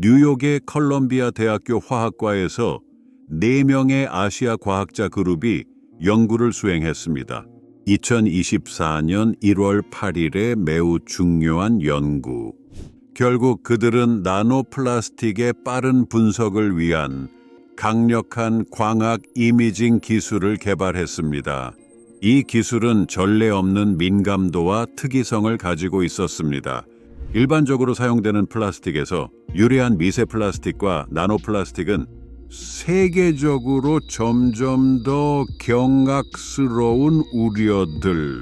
뉴욕의 컬럼비아 대학교 화학과에서 4명의 아시아 과학자 그룹이 연구를 수행했습니다. 2024년 1월 8일에 매우 중요한 연구. 결국 그들은 나노플라스틱의 빠른 분석을 위한 강력한 광학 이미징 기술을 개발했습니다. 이 기술은 전례 없는 민감도와 특이성을 가지고 있었습니다. 일반적으로 사용되는 플라스틱에서 유래한 미세 플라스틱과 나노플라스틱은 세계적으로 점점 더 경악스러운 우려들.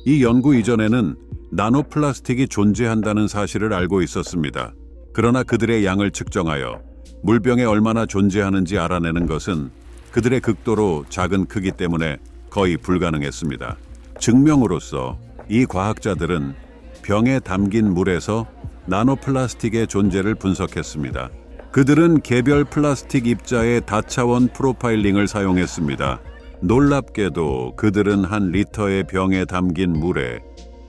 이 연구 이전에는 나노플라스틱이 존재한다는 사실을 알고 있었습니다. 그러나 그들의 양을 측정하여 물병에 얼마나 존재하는지 알아내는 것은 그들의 극도로 작은 크기 때문에 거의 불가능했습니다. 증명으로써 이 과학자들은 병에 담긴 물에서 나노플라스틱의 존재를 분석했습니다. 그들은 개별 플라스틱 입자의 다차원 프로파일링을 사용했습니다. 놀랍게도 그들은 한 리터의 병에 담긴 물에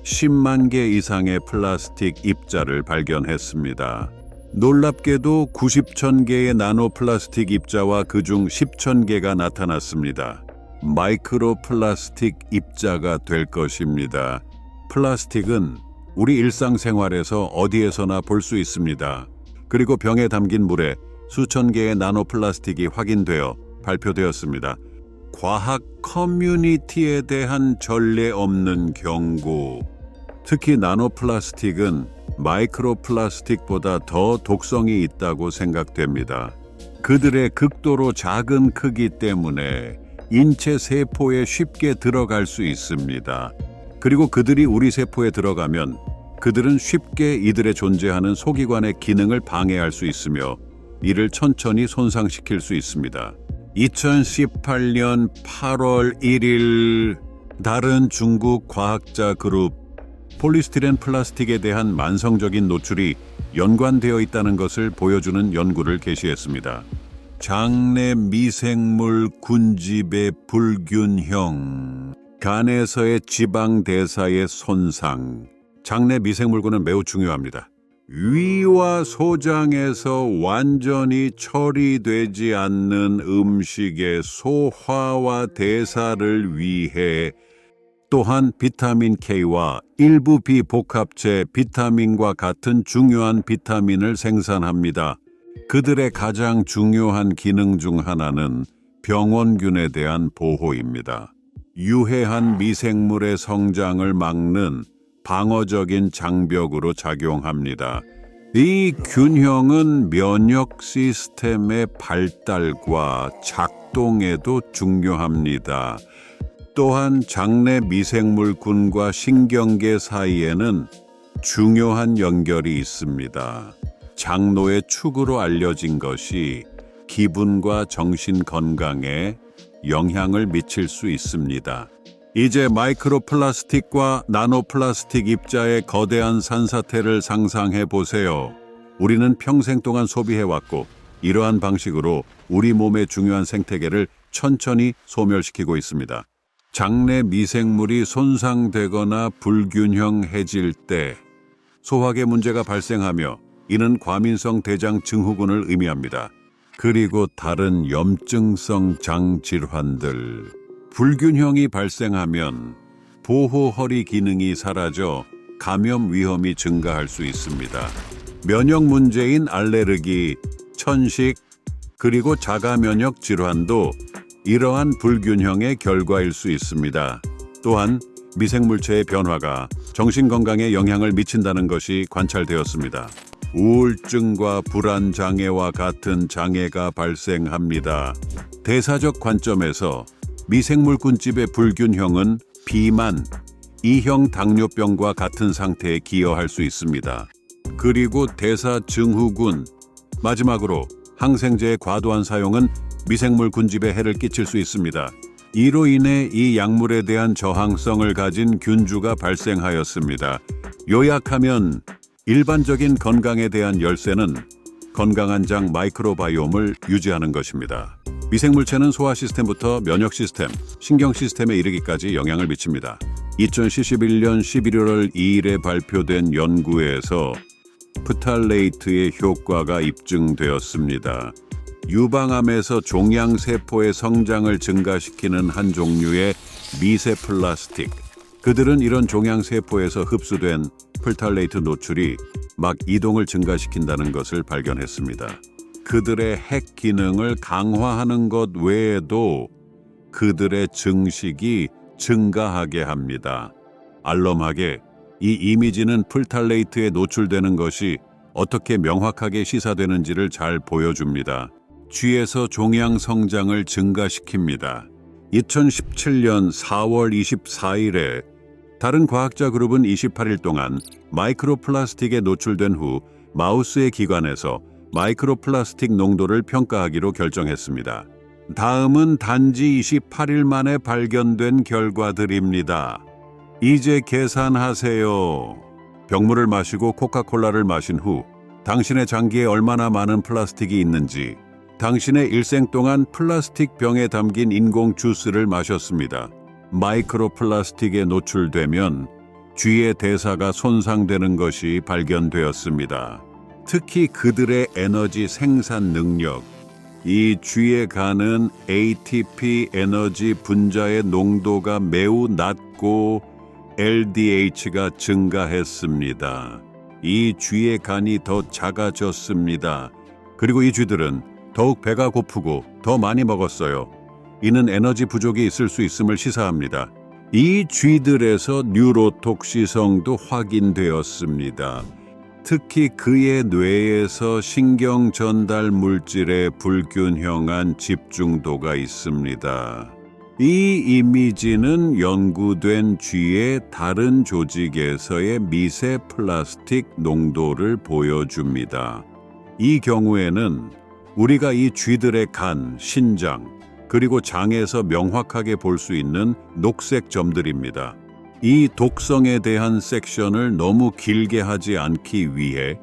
10만 개 이상의 플라스틱 입자를 발견했습니다. 놀랍게도 90천 개의 나노플라스틱 입자와 그중 10천 개가 나타났습니다. 마이크로 플라스틱 입자가 될 것입니다. 플라스틱은 우리 일상생활에서 어디에서나 볼 수 있습니다. 그리고 병에 담긴 물에 수천 개의 나노플라스틱이 확인되어 발표되었습니다. 과학 커뮤니티에 대한 전례 없는 경고. 특히 나노플라스틱은 마이크로 플라스틱보다 더 독성이 있다고 생각됩니다. 그들의 극도로 작은 크기 때문에 인체 세포에 쉽게 들어갈 수 있습니다. 그리고 그들이 우리 세포에 들어가면 그들은 쉽게 이들의 존재하는 소기관의 기능을 방해할 수 있으며 이를 천천히 손상시킬 수 있습니다. 2018년 8월 1일 다른 중국 과학자 그룹 폴리스티렌 플라스틱에 대한 만성적인 노출이 연관되어 있다는 것을 보여주는 연구를 개시했습니다. 장내 미생물 군집의 불균형, 간에서의 지방 대사의 손상. 장내 미생물군은 매우 중요합니다. 위와 소장에서 완전히 처리되지 않는 음식의 소화와 대사를 위해 또한 비타민 K와 일부 비복합체 비타민과 같은 중요한 비타민을 생산합니다. 그들의 가장 중요한 기능 중 하나는 병원균에 대한 보호입니다. 유해한 미생물의 성장을 막는 방어적인 장벽으로 작용합니다. 이 균형은 면역 시스템의 발달과 작동에도 중요합니다. 또한 장내 미생물군과 신경계 사이에는 중요한 연결이 있습니다. 장노의 축으로 알려진 것이 기분과 정신 건강에 영향을 미칠 수 있습니다. 이제 마이크로 플라스틱과 나노 플라스틱 입자의 거대한 산사태를 상상해 보세요. 우리는 평생 동안 소비해왔고 이러한 방식으로 우리 몸의 중요한 생태계를 천천히 소멸시키고 있습니다. 장내 미생물이 손상되거나 불균형해질 때 소화계 문제가 발생하며 이는 과민성 대장 증후군을 의미합니다. 그리고 다른 염증성 장 질환들. 불균형이 발생하면 보호 허리 기능이 사라져 감염 위험이 증가할 수 있습니다. 면역 문제인 알레르기, 천식, 그리고 자가 면역 질환도 이러한 불균형의 결과일 수 있습니다. 또한 미생물체의 변화가 정신 건강에 영향을 미친다는 것이 관찰되었습니다. 우울증과 불안 장애와 같은 장애가 발생합니다. 대사적 관점에서 미생물군집의 불균형은 비만, 2형 당뇨병과 같은 상태에 기여할 수 있습니다. 그리고 대사증후군, 마지막으로 항생제의 과도한 사용은 미생물 군집에 해를 끼칠 수 있습니다. 이로 인해 이 약물에 대한 저항성을 가진 균주가 발생하였습니다. 요약하면 일반적인 건강에 대한 열쇠는 건강한 장 마이크로바이옴을 유지하는 것입니다. 미생물체는 소화 시스템부터 면역 시스템, 신경 시스템에 이르기까지 영향을 미칩니다. 2011년 11월 2일에 발표된 연구에서 프탈레이트의 효과가 입증되었습니다. 유방암에서 종양세포의 성장을 증가시키는 한 종류의 미세 플라스틱. 그들은 이런 종양세포에서 흡수된 프탈레이트 노출이 막 이동을 증가시킨다는 것을 발견했습니다. 그들의 핵 기능을 강화하는 것 외에도 그들의 증식이 증가하게 합니다. 알럼하게 이 이미지는 프탈레이트에 노출되는 것이 어떻게 명확하게 시사되는지를 잘 보여줍니다. 쥐에서 종양 성장을 증가시킵니다. 2017년 4월 24일에 다른 과학자 그룹은 28일 동안 마이크로플라스틱에 노출된 후 마우스의 기관에서 마이크로플라스틱 농도를 평가하기로 결정했습니다. 다음은 단지 28일 만에 발견된 결과들입니다. 이제 계산하세요. 병물을 마시고 코카콜라를 마신 후 당신의 장기에 얼마나 많은 플라스틱이 있는지, 당신의 일생 동안 플라스틱 병에 담긴 인공 주스를 마셨습니다. 마이크로플라스틱에 노출되면 쥐의 대사가 손상되는 것이 발견되었습니다. 특히 그들의 에너지 생산 능력, 이 쥐에 가는 ATP 에너지 분자의 농도가 매우 낮고 LDH가 증가했습니다. 이 쥐의 간이 더 작아졌습니다. 그리고 이 쥐들은 더욱 배가 고프고 더 많이 먹었어요. 이는 에너지 부족이 있을 수 있음을 시사합니다. 이 쥐들에서 뉴로톡시성도 확인되었습니다. 특히 그의 뇌에서 신경 전달 물질의 불균형한 집중도가 있습니다. 이 이미지는 연구된 쥐의 다른 조직에서의 미세 플라스틱 농도를 보여줍니다. 이 경우에는 우리가 이 쥐들의 간, 신장, 그리고 장에서 명확하게 볼 수 있는 녹색 점들입니다. 이 독성에 대한 섹션을 너무 길게 하지 않기 위해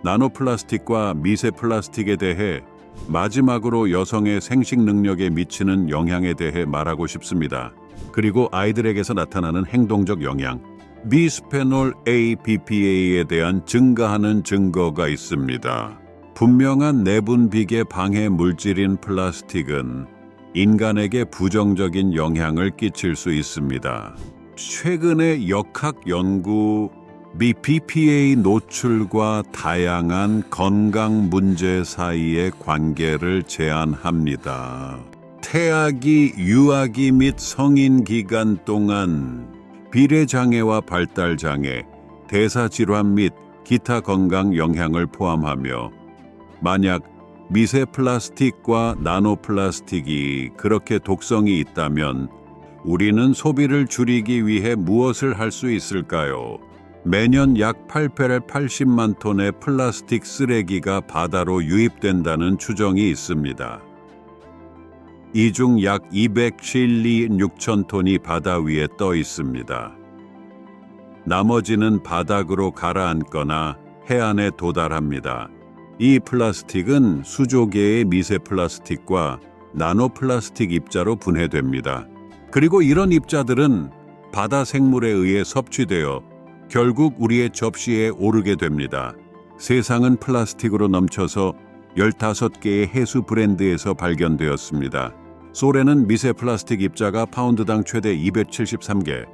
나노플라스틱과 미세 플라스틱에 대해 마지막으로 여성의 생식 능력에 미치는 영향에 대해 말하고 싶습니다. 그리고 아이들에게서 나타나는 행동적 영향, 비스페놀 A, BPA에 대한 증가하는 증거가 있습니다. 분명한 내분비계 방해 물질인 플라스틱은 인간에게 부정적인 영향을 끼칠 수 있습니다. 최근의 역학 연구 BPA 노출과 다양한 건강 문제 사이의 관계를 제안합니다. 태아기, 유아기 및 성인 기간 동안 비례장애와 발달장애, 대사질환 및 기타 건강 영향을 포함하며 만약 미세 플라스틱과 나노 플라스틱이 그렇게 독성이 있다면 우리는 소비를 줄이기 위해 무엇을 할 수 있을까요? 매년 약 880만 톤의 플라스틱 쓰레기가 바다로 유입된다는 추정이 있습니다. 이 중 약 276천 톤이 바다 위에 떠 있습니다. 나머지는 바닥으로 가라앉거나 해안에 도달합니다. 이 플라스틱은 수조개의 미세 플라스틱과 나노 플라스틱 입자로 분해됩니다. 그리고 이런 입자들은 바다 생물에 의해 섭취되어 결국 우리의 접시에 오르게 됩니다. 세상은 플라스틱으로 넘쳐서 15개의 해수 브랜드에서 발견되었습니다. 솔에는 미세 플라스틱 입자가 파운드당 최대 273개,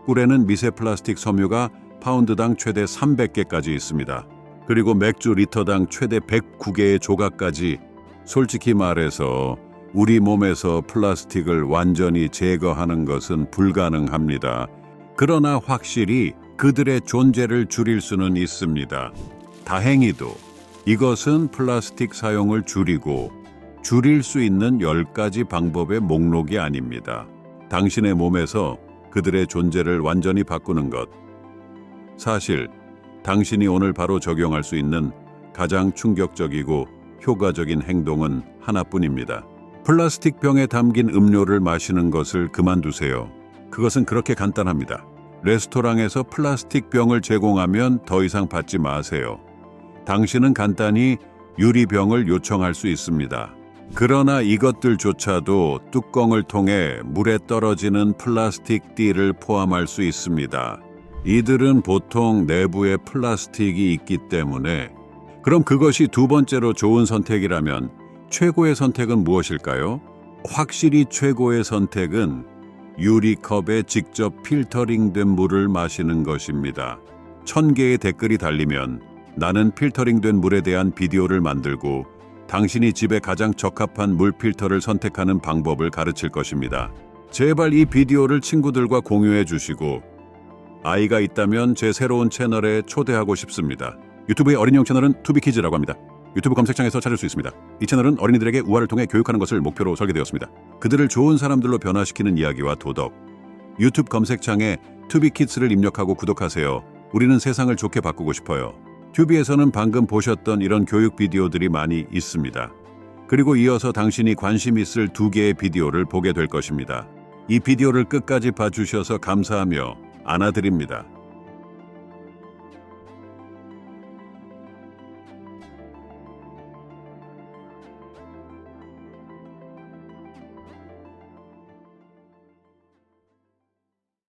꿀에는 미세 플라스틱 섬유가 파운드당 최대 300개까지 있습니다. 그리고 맥주 리터당 최대 109개의 조각까지. 솔직히 말해서 우리 몸에서 플라스틱을 완전히 제거하는 것은 불가능합니다. 그러나 확실히 그들의 존재를 줄일 수는 있습니다. 다행히도 이것은 플라스틱 사용을 줄일 수 있는 10가지 방법의 목록이 아닙니다. 당신의 몸에서 그들의 존재를 완전히 바꾸는 것. 사실 당신이 오늘 바로 적용할 수 있는 가장 충격적이고 효과적인 행동은 하나뿐입니다. 플라스틱 병에 담긴 음료를 마시는 것을 그만두세요. 그것은 그렇게 간단합니다. 레스토랑에서 플라스틱 병을 제공하면 더 이상 받지 마세요. 당신은 간단히 유리병을 요청할 수 있습니다. 그러나 이것들조차도 뚜껑을 통해 물에 떨어지는 플라스틱 띠를 포함할 수 있습니다. 이들은 보통 내부에 플라스틱이 있기 때문에 그럼 그것이 두 번째로 좋은 선택이라면 최고의 선택은 무엇일까요? 확실히 최고의 선택은 유리컵에 직접 필터링된 물을 마시는 것입니다. 1000개의 댓글이 달리면 나는 필터링된 물에 대한 비디오를 만들고 당신이 집에 가장 적합한 물 필터를 선택하는 방법을 가르칠 것입니다. 제발 이 비디오를 친구들과 공유해 주시고 아이가 있다면 제 새로운 채널에 초대하고 싶습니다. 유튜브의 어린이용 채널은 투비키즈라고 합니다. 유튜브 검색창에서 찾을 수 있습니다. 이 채널은 어린이들에게 우화를 통해 교육하는 것을 목표로 설계되었습니다. 그들을 좋은 사람들로 변화시키는 이야기와 도덕. 유튜브 검색창에 투비키즈를 입력하고 구독하세요. 우리는 세상을 좋게 바꾸고 싶어요. 튜비에서는 방금 보셨던 이런 교육 비디오들이 많이 있습니다. 그리고 이어서 당신이 관심 있을 2개의 비디오를 보게 될 것입니다. 이 비디오를 끝까지 봐주셔서 감사하며 안아드립니다.